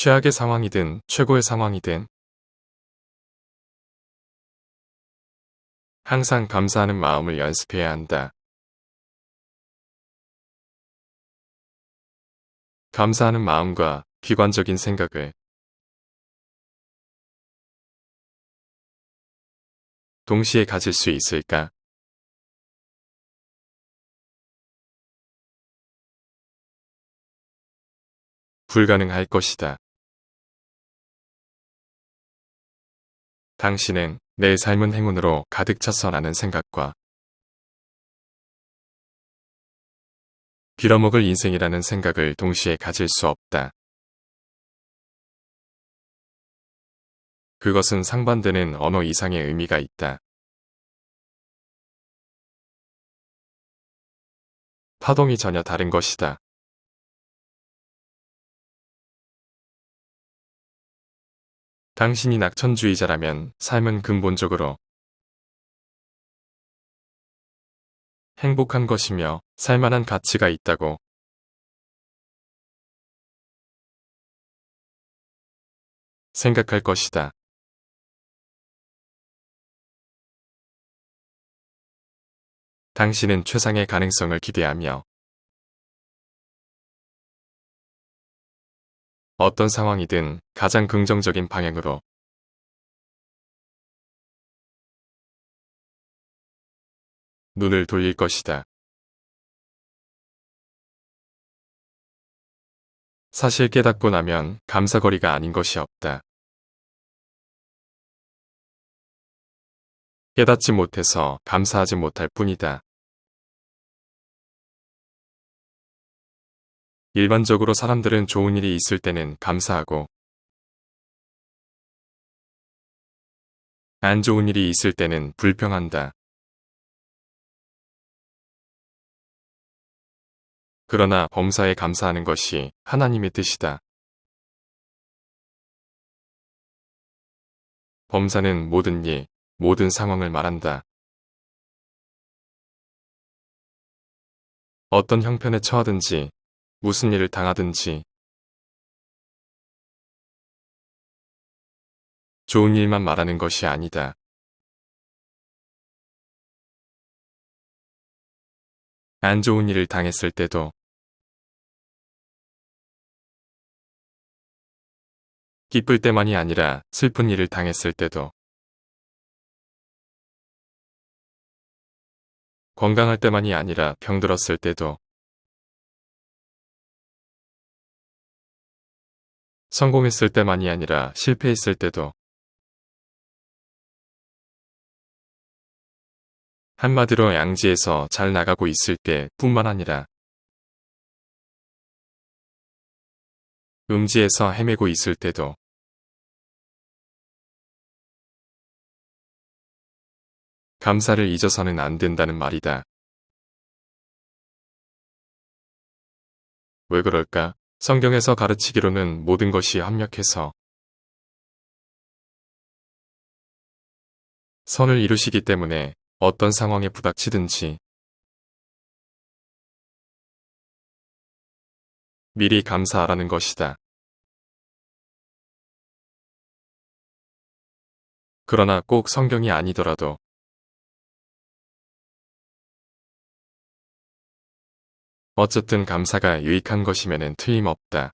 최악의 상황이든 최고의 상황이든 항상 감사하는 마음을 연습해야 한다. 감사하는 마음과 비관적인 생각을 동시에 가질 수 있을까? 불가능할 것이다. 당신은 내 삶은 행운으로 가득 찼어라는 생각과 빌어먹을 인생이라는 생각을 동시에 가질 수 없다. 그것은 상반되는 언어 이상의 의미가 있다. 파동이 전혀 다른 것이다. 당신이 낙천주의자라면 삶은 근본적으로 행복한 것이며 살만한 가치가 있다고 생각할 것이다. 당신은 최상의 가능성을 기대하며 어떤 상황이든 가장 긍정적인 방향으로 눈을 돌릴 것이다. 사실 깨닫고 나면 감사거리가 아닌 것이 없다. 깨닫지 못해서 감사하지 못할 뿐이다. 일반적으로 사람들은 좋은 일이 있을 때는 감사하고 안 좋은 일이 있을 때는 불평한다. 그러나 범사에 감사하는 것이 하나님의 뜻이다. 범사는 모든 일, 모든 상황을 말한다. 어떤 형편에 처하든지, 무슨 일을 당하든지, 좋은 일만 말하는 것이 아니다. 안 좋은 일을 당했을 때도, 기쁠 때만이 아니라 슬픈 일을 당했을 때도, 건강할 때만이 아니라 병들었을 때도, 성공했을 때만이 아니라 실패했을 때도, 한마디로 양지에서 잘 나가고 있을 때 뿐만 아니라 음지에서 헤매고 있을 때도 감사를 잊어서는 안 된다는 말이다. 왜 그럴까? 성경에서 가르치기로는 모든 것이 합력해서 선을 이루시기 때문에 어떤 상황에 부닥치든지 미리 감사하라는 것이다. 그러나 꼭 성경이 아니더라도 어쨌든 감사가 유익한 것이면은 틀림없다.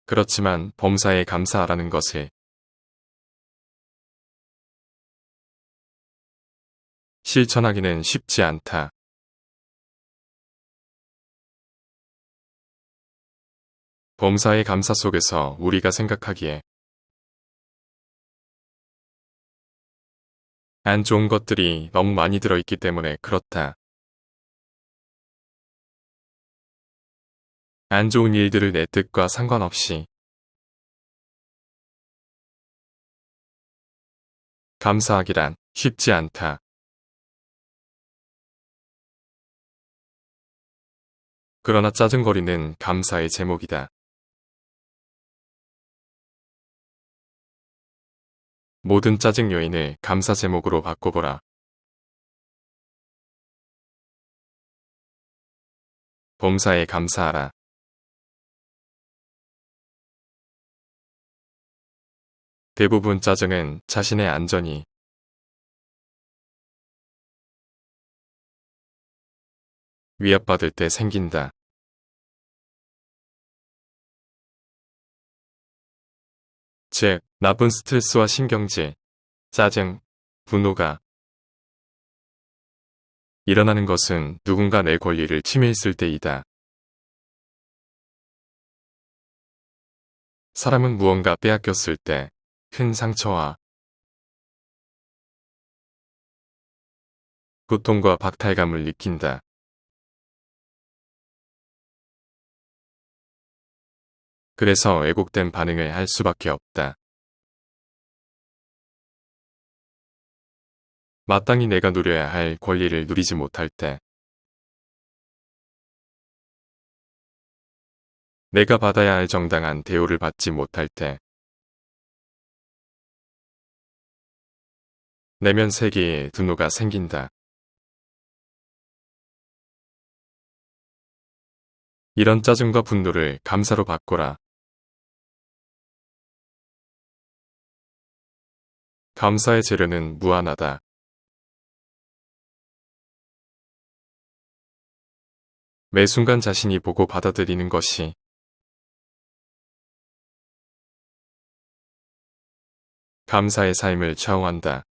그렇지만 범사에 감사하라는 것을 실천하기는 쉽지 않다. 범사의 감사 속에서 우리가 생각하기에 안 좋은 것들이 너무 많이 들어있기 때문에 그렇다. 안 좋은 일들을 내 뜻과 상관없이 감사하기란 쉽지 않다. 그러나 짜증거리는 감사의 제목이다. 모든 짜증 요인을 감사 제목으로 바꿔보라. 범사에 감사하라. 대부분 짜증은 자신의 안전이 위협받을 때 생긴다. 즉, 나쁜 스트레스와 신경질, 짜증, 분노가 일어나는 것은 누군가 내 권리를 침해했을 때이다. 사람은 무언가 빼앗겼을 때 큰 상처와 고통과 박탈감을 느낀다. 그래서 왜곡된 반응을 할 수밖에 없다. 마땅히 내가 누려야 할 권리를 누리지 못할 때, 내가 받아야 할 정당한 대우를 받지 못할 때, 내면 세계에 분노가 생긴다. 이런 짜증과 분노를 감사로 바꿔라. 감사의 재료는 무한하다. 매 순간 자신이 보고 받아들이는 것이 감사의 삶을 좌우한다.